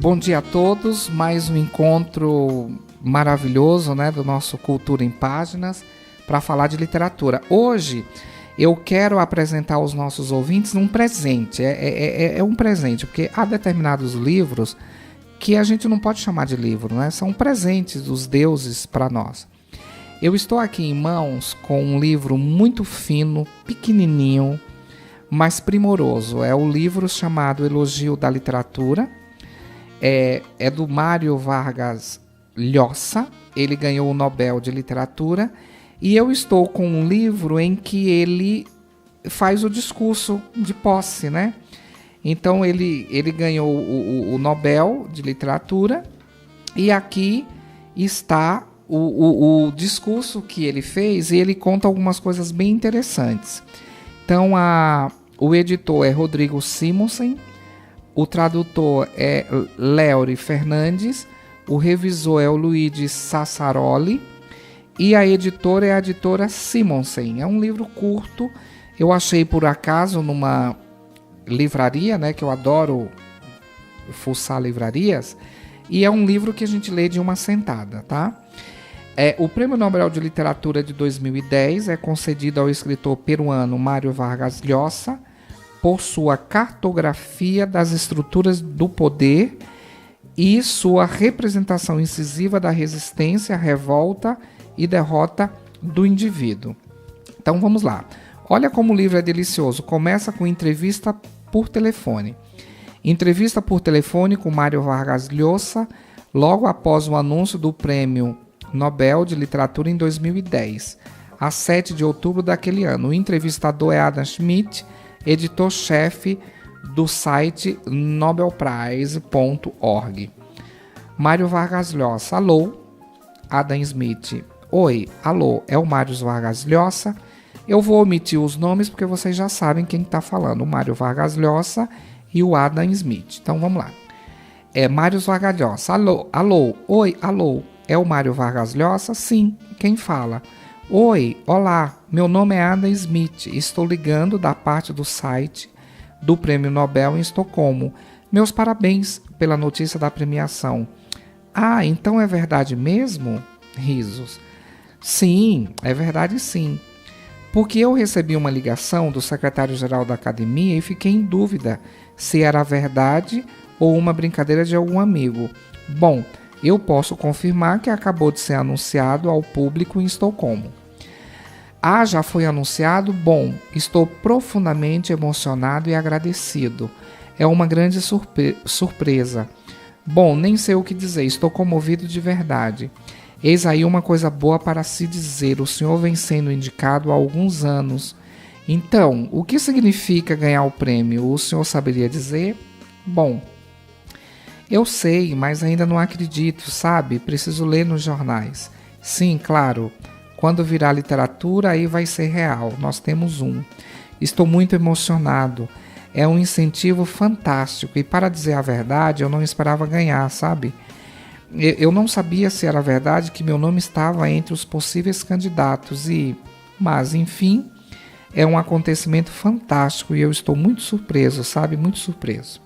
Bom dia a todos, mais um encontro maravilhoso, né, do nosso Cultura em Páginas para falar de literatura. Hoje eu quero apresentar aos nossos ouvintes um presente, é um presente, porque há determinados livros que a gente não pode chamar de livro, né? São presentes dos deuses para nós. Eu estou aqui em mãos com um livro muito fino, pequenininho, mas primoroso. É o livro chamado Elogio da Literatura. É do Mário Vargas Llosa. Ele ganhou o Nobel de Literatura. E eu estou com um livro em que ele faz o discurso de posse, né? Então ele ganhou o Nobel de Literatura. E aqui está o discurso que ele fez. E ele conta algumas coisas bem interessantes. Então o editor é Rodrigo Simonsen. O tradutor é Léo Fernandes, o revisor é o Luigi Sassaroli e a editora é a editora Simonsen. É um livro curto, eu achei por acaso numa livraria, né, que eu adoro fuçar livrarias, e é um livro que a gente lê de uma sentada, tá? O Prêmio Nobel de Literatura de 2010 é concedido ao escritor peruano Mário Vargas Llosa, por sua cartografia das estruturas do poder e sua representação incisiva da resistência, revolta e derrota do indivíduo. Então vamos lá. Olha como o livro é delicioso. Começa com entrevista por telefone. Entrevista por telefone com Mário Vargas Llosa, logo após o anúncio do Prêmio Nobel de Literatura em 2010, a 7 de outubro daquele ano. O entrevistador é Adam Smith, editor-chefe do site nobelprize.org. Mário Vargas Llosa. Alô, Adam Smith. Oi, alô, é o Mário Vargas Llosa. Eu vou omitir os nomes porque vocês já sabem quem está falando. O Mário Vargas Llosa e o Adam Smith. Então vamos lá. Mário Vargas Llosa. Alô, alô, oi, alô, é o Mário Vargas Llosa? Sim, quem fala? Oi, olá, meu nome é Adam Smith, estou ligando da parte do site do Prêmio Nobel em Estocolmo. Meus parabéns pela notícia da premiação. Ah, então é verdade mesmo? Risos. Sim, é verdade sim. Porque eu recebi uma ligação do secretário-geral da academia e fiquei em dúvida se era verdade ou uma brincadeira de algum amigo. Bom, eu posso confirmar que acabou de ser anunciado ao público em Estocolmo. Ah, já foi anunciado? Bom, estou profundamente emocionado e agradecido. É uma grande surpresa. Bom, nem sei o que dizer, estou comovido de verdade. Eis aí uma coisa boa para se dizer, o senhor vem sendo indicado há alguns anos. Então, o que significa ganhar o prêmio? O senhor saberia dizer? Bom, eu sei, mas ainda não acredito, sabe? Preciso ler nos jornais. Sim, claro. Quando virar literatura, aí vai ser real. Nós temos um. Estou muito emocionado. É um incentivo fantástico. E para dizer a verdade, eu não esperava ganhar, sabe? Eu não sabia se era verdade que meu nome estava entre os possíveis candidatos. Mas, enfim, é um acontecimento fantástico e eu estou muito surpreso, sabe? Muito surpreso.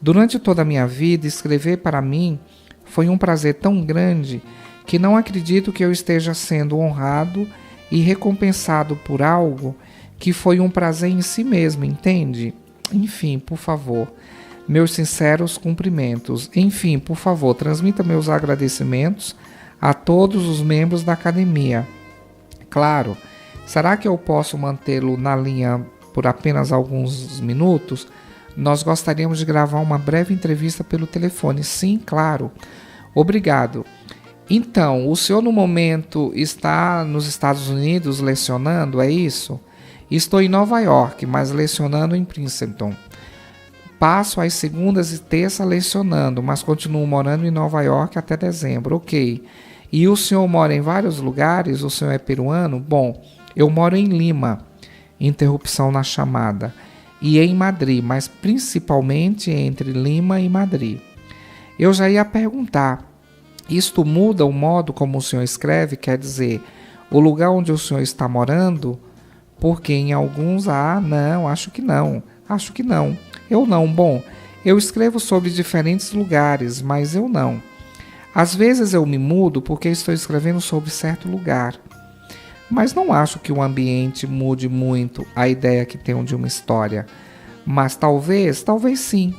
Durante toda a minha vida, escrever para mim foi um prazer tão grande que não acredito que eu esteja sendo honrado e recompensado por algo que foi um prazer em si mesmo, entende? Enfim, por favor, meus sinceros cumprimentos. Enfim, por favor, transmita meus agradecimentos a todos os membros da academia. Claro, será que eu posso mantê-lo na linha por apenas alguns minutos? Nós gostaríamos de gravar uma breve entrevista pelo telefone. Sim, claro. Obrigado. Então, o senhor no momento está nos Estados Unidos lecionando, é isso? Estou em Nova York, mas lecionando em Princeton. Passo às segundas e terças lecionando, mas continuo morando em Nova York até dezembro. Ok. E o senhor mora em vários lugares? O senhor é peruano? Bom, eu moro em Lima. Interrupção na chamada. E em Madrid, mas principalmente entre Lima e Madrid. Eu já ia perguntar, isto muda o modo como o senhor escreve? Quer dizer, o lugar onde o senhor está morando? Porque em alguns, não, acho que não. Eu não. Bom, Eu escrevo sobre diferentes lugares, mas eu não. Às vezes eu me mudo porque estou escrevendo sobre certo lugar. Mas não acho que o ambiente mude muito a ideia que tenho de uma história. Mas talvez sim.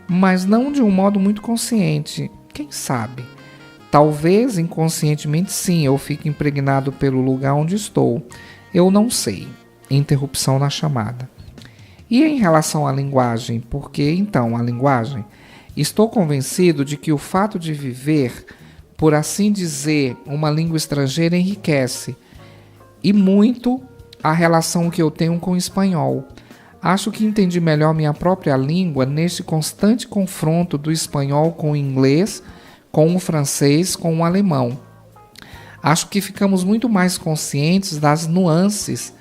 Mas não de um modo muito consciente. Quem sabe? Talvez inconscientemente sim, eu fique impregnado pelo lugar onde estou. Eu não sei. Interrupção na chamada. E em relação à linguagem? Por que então a linguagem? Estou convencido de que o fato de viver, por assim dizer, uma língua estrangeira enriquece e muito a relação que eu tenho com o espanhol. Acho que entendi melhor minha própria língua neste constante confronto do espanhol com o inglês, com o francês, com o alemão. Acho que ficamos muito mais conscientes das nuances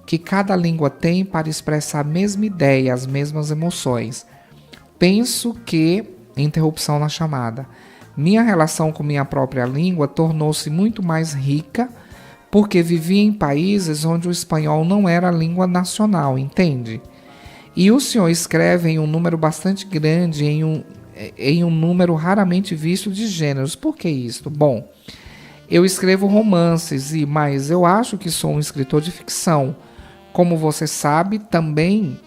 que cada língua tem para expressar a mesma ideia, as mesmas emoções. Penso que, interrupção na chamada, minha relação com minha própria língua tornou-se muito mais rica porque vivi em países onde o espanhol não era a língua nacional, entende? E o senhor escreve em um número bastante grande, em um número raramente visto de gêneros. Por que isto? Bom, eu escrevo romances, mas eu acho que sou um escritor de ficção. Como você sabe, também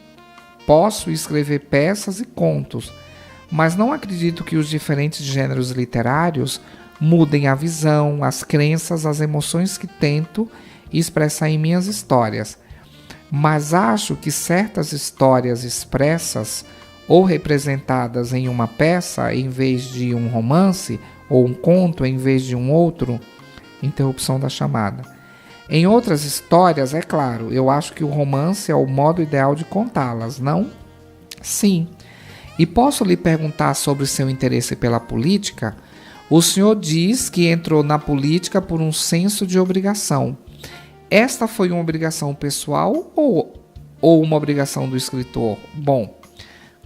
posso escrever peças e contos, mas não acredito que os diferentes gêneros literários mudem a visão, as crenças, as emoções que tento expressar em minhas histórias. Mas acho que certas histórias expressas ou representadas em uma peça em vez de um romance, ou um conto em vez de um outro, interrupção da chamada. Em outras histórias, é claro, eu acho que o romance é o modo ideal de contá-las, não? Sim. E posso lhe perguntar sobre seu interesse pela política? O senhor diz que entrou na política por um senso de obrigação. Esta foi uma obrigação pessoal ou uma obrigação do escritor? Bom,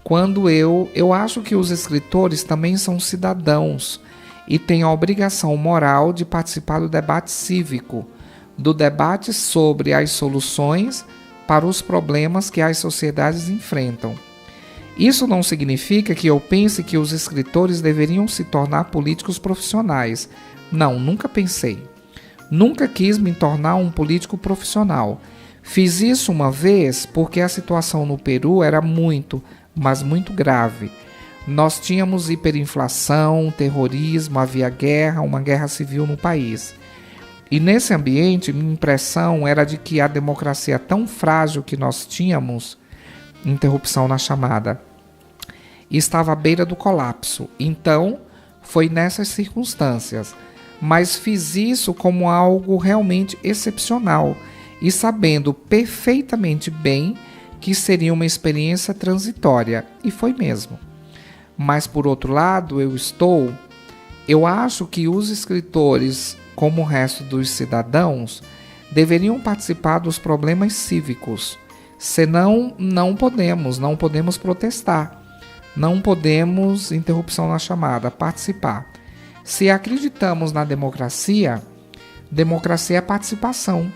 quando eu acho que os escritores também são cidadãos e têm a obrigação moral de participar do debate cívico, do debate sobre as soluções para os problemas que as sociedades enfrentam. Isso não significa que eu pense que os escritores deveriam se tornar políticos profissionais. Não, nunca pensei. Nunca quis me tornar um político profissional. Fiz isso uma vez porque a situação no Peru era muito, mas muito grave. Nós tínhamos hiperinflação, terrorismo, havia guerra, uma guerra civil no país. E nesse ambiente, minha impressão era de que a democracia tão frágil que nós tínhamos, interrupção na chamada, estava à beira do colapso. Então, foi nessas circunstâncias. Mas fiz isso como algo realmente excepcional e sabendo perfeitamente bem que seria uma experiência transitória. E foi mesmo. Mas, por outro lado, eu acho que os escritores, como o resto dos cidadãos, deveriam participar dos problemas cívicos. Senão, não podemos protestar. Não podemos, interrupção na chamada, participar. Se acreditamos na democracia, democracia é participação.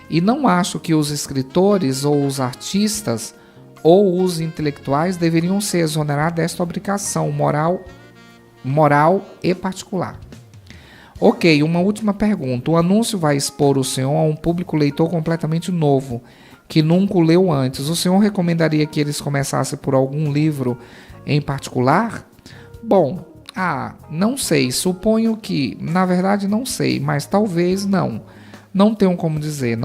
E não acho que os escritores ou os artistas ou os intelectuais deveriam ser exonerados desta obrigação moral e particular. Ok, uma última pergunta. O anúncio vai expor o senhor a um público leitor completamente novo, que nunca o leu antes. O senhor recomendaria que eles começassem por algum livro em particular? Bom, não sei. Suponho que, na verdade não sei, mas talvez não. Não tenho como dizer,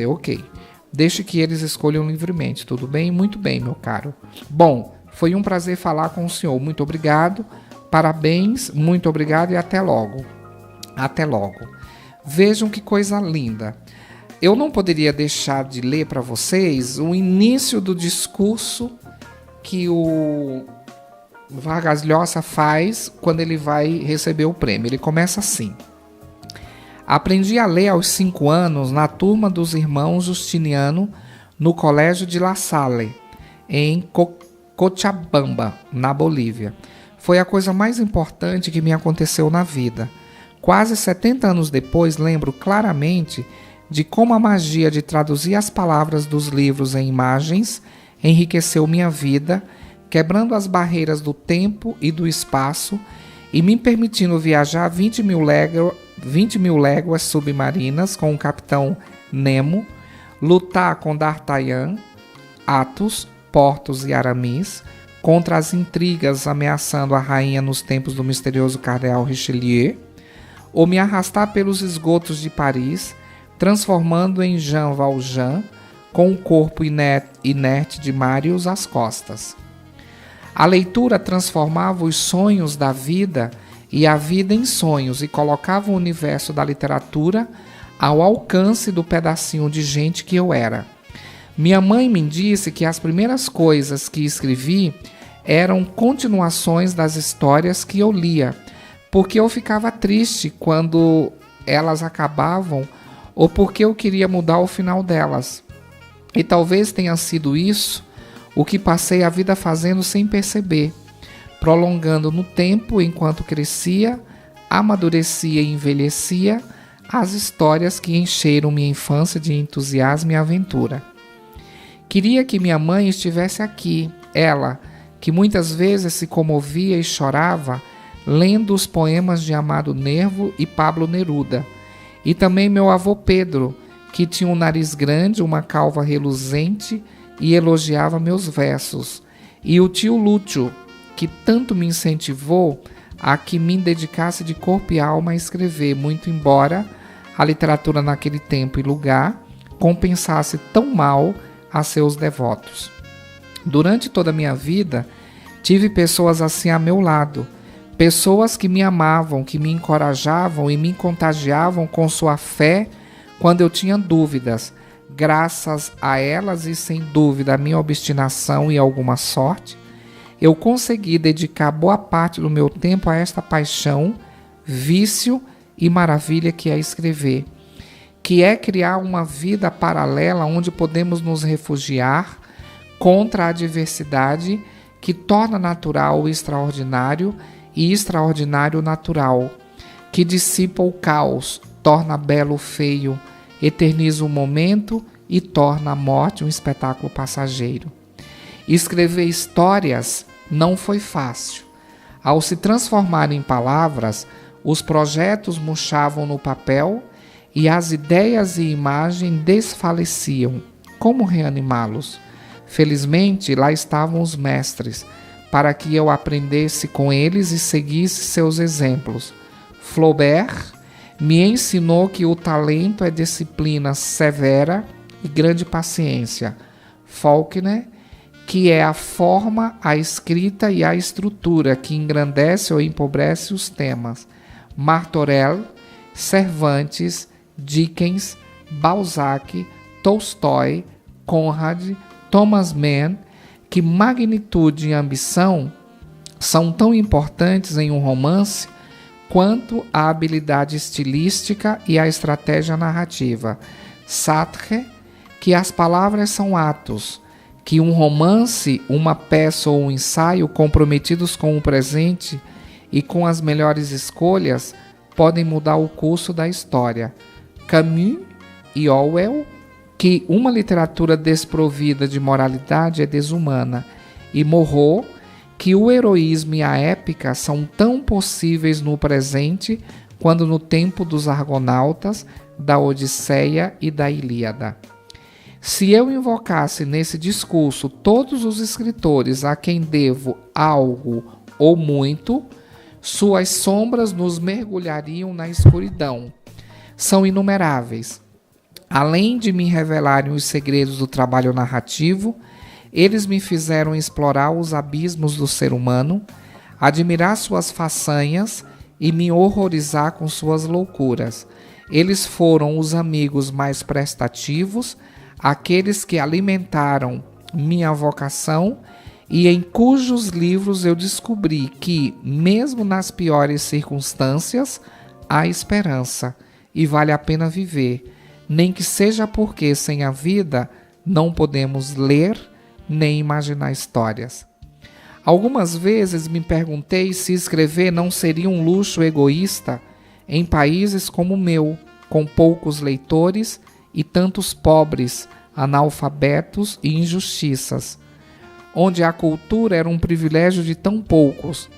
ok. Deixe que eles escolham livremente, tudo bem? Muito bem, meu caro. Bom, foi um prazer falar com o senhor. Muito obrigado, parabéns, muito obrigado e até logo. Até logo. Vejam que coisa linda. Eu não poderia deixar de ler para vocês o início do discurso que o Vargas Llosa faz quando ele vai receber o prêmio. Ele começa assim: aprendi a ler aos 5 anos na turma dos irmãos Justiniano no colégio de La Salle, em Cochabamba, na Bolívia. Foi a coisa mais importante que me aconteceu na vida. Quase 70 anos depois, lembro claramente de como a magia de traduzir as palavras dos livros em imagens enriqueceu minha vida, quebrando as barreiras do tempo e do espaço e me permitindo viajar 20 mil léguas submarinas com o capitão Nemo, lutar com D'Artagnan, Athos, Porthos e Aramis, contra as intrigas ameaçando a rainha nos tempos do misterioso cardeal Richelieu, ou me arrastar pelos esgotos de Paris, transformando em Jean Valjean, com o corpo inerte de Marius às costas. A leitura transformava os sonhos da vida e a vida em sonhos e colocava o universo da literatura ao alcance do pedacinho de gente que eu era. Minha mãe me disse que as primeiras coisas que escrevi eram continuações das histórias que eu lia, porque eu ficava triste quando elas acabavam ou porque eu queria mudar o final delas. E talvez tenha sido isso o que passei a vida fazendo sem perceber, prolongando no tempo enquanto crescia, amadurecia e envelhecia as histórias que encheram minha infância de entusiasmo e aventura. Queria que minha mãe estivesse aqui, ela, que muitas vezes se comovia e chorava lendo os poemas de Amado Nervo e Pablo Neruda, e também meu avô Pedro, que tinha um nariz grande, uma calva reluzente e elogiava meus versos, e o tio Lúcio, que tanto me incentivou a que me dedicasse de corpo e alma a escrever, muito embora a literatura naquele tempo e lugar compensasse tão mal a seus devotos. Durante toda a minha vida, tive pessoas assim a meu lado, pessoas que me amavam, que me encorajavam e me contagiavam com sua fé quando eu tinha dúvidas. Graças a elas e sem dúvida a minha obstinação e alguma sorte, eu consegui dedicar boa parte do meu tempo a esta paixão, vício e maravilha que é escrever, que é criar uma vida paralela onde podemos nos refugiar contra a adversidade que torna natural o extraordinário e extraordinário o natural, que dissipa o caos, torna belo o feio, eterniza o momento e torna a morte um espetáculo passageiro. Escrever histórias não foi fácil. Ao se transformar em palavras, os projetos murchavam no papel e as ideias e imagens desfaleciam. Como reanimá-los? Felizmente, lá estavam os mestres, para que eu aprendesse com eles e seguisse seus exemplos. Flaubert me ensinou que o talento é disciplina severa e grande paciência. Faulkner, que é a forma, a escrita e a estrutura que engrandece ou empobrece os temas. Martorell, Cervantes, Dickens, Balzac, Tolstói, Conrad, Thomas Mann, que magnitude e ambição são tão importantes em um romance quanto a habilidade estilística e a estratégia narrativa. Sartre, que as palavras são atos, que um romance, uma peça ou um ensaio comprometidos com o presente e com as melhores escolhas podem mudar o curso da história. Camus e Orwell, que uma literatura desprovida de moralidade é desumana, e Moreau, que o heroísmo e a épica são tão possíveis no presente quanto no tempo dos argonautas, da Odisseia e da Ilíada. Se eu invocasse nesse discurso todos os escritores a quem devo algo ou muito, suas sombras nos mergulhariam na escuridão. São inumeráveis. Além de me revelarem os segredos do trabalho narrativo, eles me fizeram explorar os abismos do ser humano, admirar suas façanhas e me horrorizar com suas loucuras. Eles foram os amigos mais prestativos, aqueles que alimentaram minha vocação e em cujos livros eu descobri que, mesmo nas piores circunstâncias, há esperança e vale a pena viver, nem que seja porque sem a vida não podemos ler nem imaginar histórias. Algumas vezes me perguntei se escrever não seria um luxo egoísta em países como o meu, com poucos leitores e tantos pobres, analfabetos e injustiças. onde a cultura era um privilégio de tão poucos.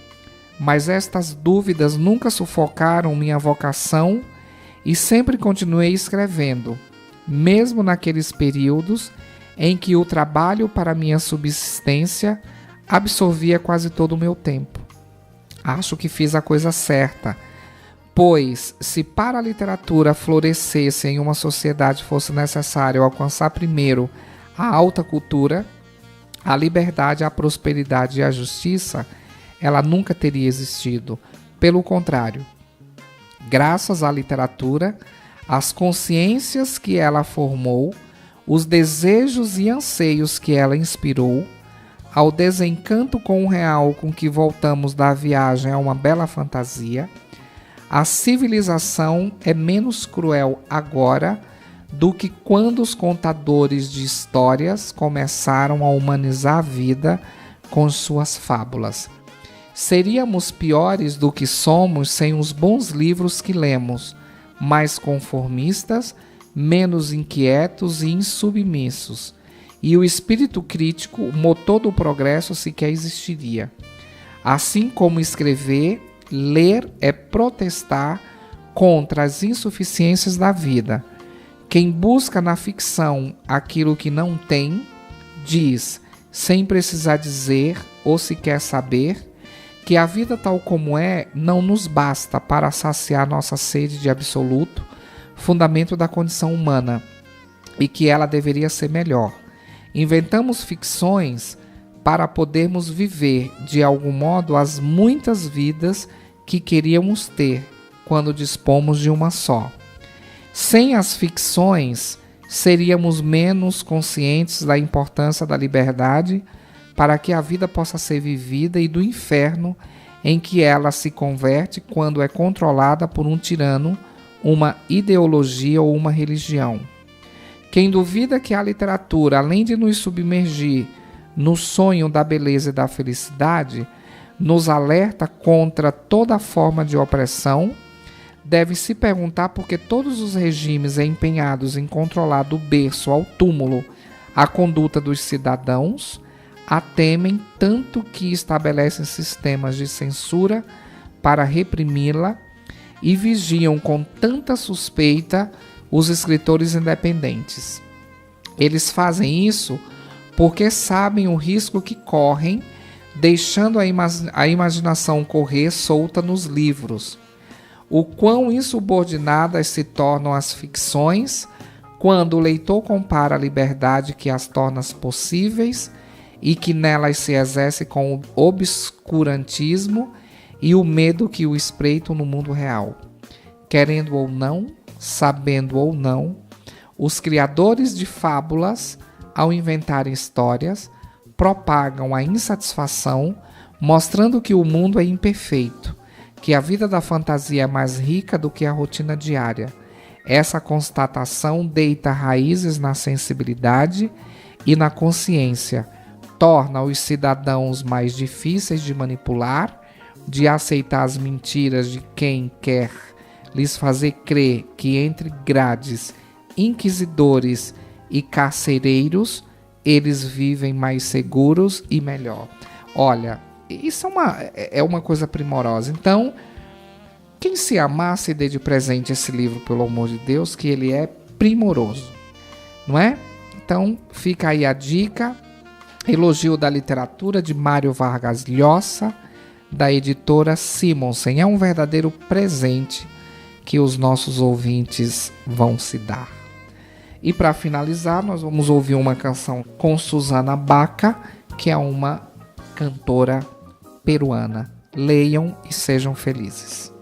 Mas estas dúvidas nunca sufocaram minha vocação e sempre continuei escrevendo, mesmo naqueles períodos em que o trabalho para minha subsistência absorvia quase todo o meu tempo. Acho que fiz a coisa certa, pois se para a literatura florescesse em uma sociedade fosse necessário alcançar primeiro a alta cultura, a liberdade, a prosperidade e a justiça, ela nunca teria existido. Pelo contrário, graças à literatura, às consciências que ela formou, os desejos e anseios que ela inspirou, ao desencanto com o real com que voltamos da viagem a uma bela fantasia, a civilização é menos cruel agora do que quando os contadores de histórias começaram a humanizar a vida com suas fábulas. Seríamos piores do que somos sem os bons livros que lemos, mais conformistas, menos inquietos e insubmissos. E o espírito crítico, o motor do progresso, sequer existiria. Assim como escrever, ler é protestar contra as insuficiências da vida. Quem busca na ficção aquilo que não tem, diz, sem precisar dizer ou sequer saber, que a vida tal como é não nos basta para saciar nossa sede de absoluto, fundamento da condição humana, e que ela deveria ser melhor. Inventamos ficções para podermos viver, de algum modo, as muitas vidas que queríamos ter quando dispomos de uma só. Sem as ficções, seríamos menos conscientes da importância da liberdade para que a vida possa ser vivida e do inferno em que ela se converte quando é controlada por um tirano, uma ideologia ou uma religião. Quem duvida que a literatura, além de nos submergir no sonho da beleza e da felicidade, nos alerta contra toda forma de opressão, deve se perguntar por que todos os regimes empenhados em controlar do berço ao túmulo a conduta dos cidadãos a temem tanto que estabelecem sistemas de censura para reprimi-la e vigiam com tanta suspeita os escritores independentes. Eles fazem isso porque sabem o risco que correm, deixando a imaginação correr solta nos livros. O quão insubordinadas se tornam as ficções quando o leitor compara a liberdade que as torna possíveis e que nelas se exerce com o obscurantismo e o medo que o espreitam no mundo real. Querendo ou não, sabendo ou não, os criadores de fábulas, ao inventarem histórias, propagam a insatisfação, mostrando que o mundo é imperfeito, que a vida da fantasia é mais rica do que a rotina diária. Essa constatação deita raízes na sensibilidade e na consciência, torna os cidadãos mais difíceis de manipular, de aceitar as mentiras de quem quer lhes fazer crer que entre grades, inquisidores e carcereiros, eles vivem mais seguros e melhor. Olha, isso é uma coisa primorosa. Então, quem se amar, se dê de presente esse livro, pelo amor de Deus, que ele é primoroso, não é? Então, fica aí a dica. Elogio da Literatura, de Mário Vargas Llosa, da editora Simonsen. É um verdadeiro presente que os nossos ouvintes vão se dar. E para finalizar, nós vamos ouvir uma canção com Susana Baca, que é uma cantora peruana. Leiam e sejam felizes.